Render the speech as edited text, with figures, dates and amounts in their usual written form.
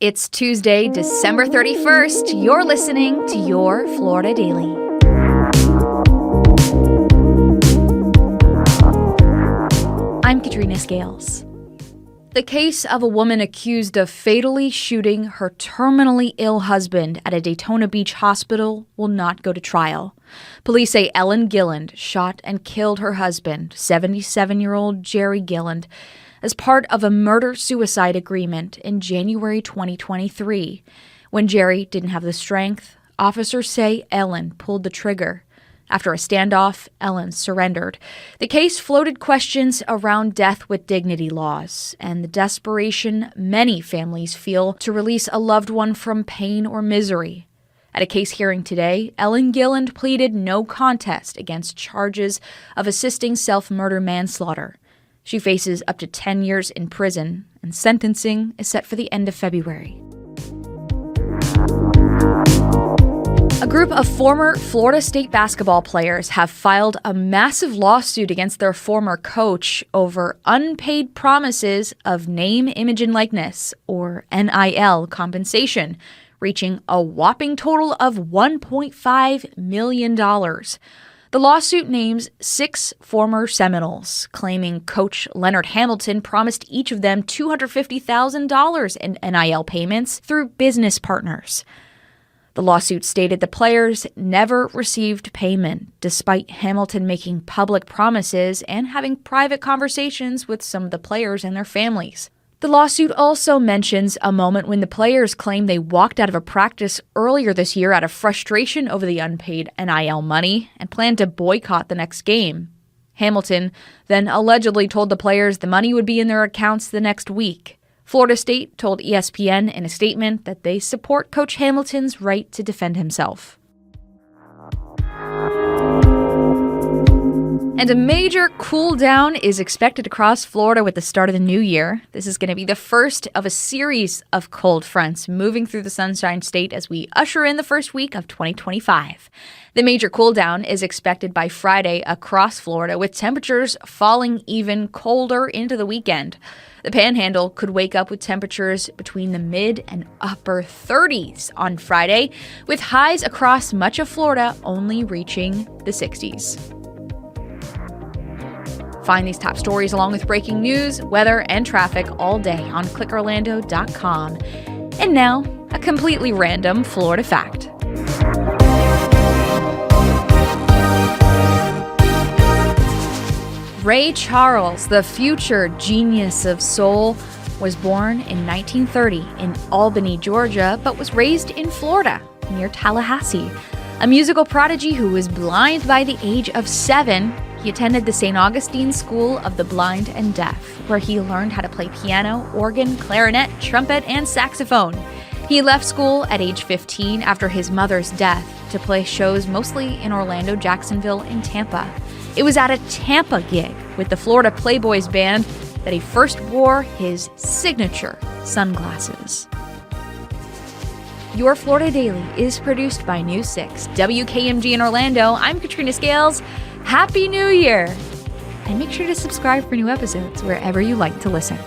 It's Tuesday, December 31st. You're listening to your Florida Daily. I'm Katrina Scales. The case of a woman accused of fatally shooting her terminally ill husband at a Daytona Beach hospital will not go to trial. Police say Ellen Gilland shot and killed her husband, 77-year-old Jerry Gilland, as part of a murder-suicide agreement in January 2023. When Jerry didn't have the strength, officers say Ellen pulled the trigger. After a standoff, Ellen surrendered. The case floated questions around death with dignity laws and the desperation many families feel to release a loved one from pain or misery. At a case hearing today, Ellen Gilland pleaded no contest against charges of assisting self-murder manslaughter. She faces up to 10 years in prison, and sentencing is set for the end of February. A group of former Florida State basketball players have filed a massive lawsuit against their former coach over unpaid promises of name, image, and likeness, or NIL, compensation, reaching a whopping total of $1.5 million. The lawsuit names 6 former Seminoles, claiming Coach Leonard Hamilton promised each of them $250,000 in NIL payments through business partners. The lawsuit stated the players never received payment, despite Hamilton making public promises and having private conversations with some of the players and their families. The lawsuit also mentions a moment when the players claim they walked out of a practice earlier this year out of frustration over the unpaid NIL money and planned to boycott the next game. Hamilton then allegedly told the players the money would be in their accounts the next week. Florida State told ESPN in a statement that they support Coach Hamilton's right to defend himself. And a major cool down is expected across Florida with the start of the new year. This is going to be the first of a series of cold fronts moving through the Sunshine State as we usher in the first week of 2025. The major cool down is expected by Friday across Florida, with temperatures falling even colder into the weekend. The Panhandle could wake up with temperatures between the mid and upper 30s on Friday, with highs across much of Florida only reaching the 60s. Find these top stories along with breaking news, weather, and traffic all day on clickorlando.com. And now, a completely random Florida fact. Ray Charles, the future genius of soul, was born in 1930 in Albany, Georgia, but was raised in Florida, near Tallahassee. A musical prodigy who was blind by the age of 7, he attended the St. Augustine School of the Blind and Deaf, where he learned how to play piano, organ, clarinet, trumpet, and saxophone. He left school at age 15 after his mother's death to play shows mostly in Orlando, Jacksonville, and Tampa. It was at a Tampa gig with the Florida Playboys Band that he first wore his signature sunglasses. Your Florida Daily is produced by News 6 WKMG in Orlando. I'm Katrina Scales. Happy New Year! And make sure to subscribe for new episodes wherever you like to listen.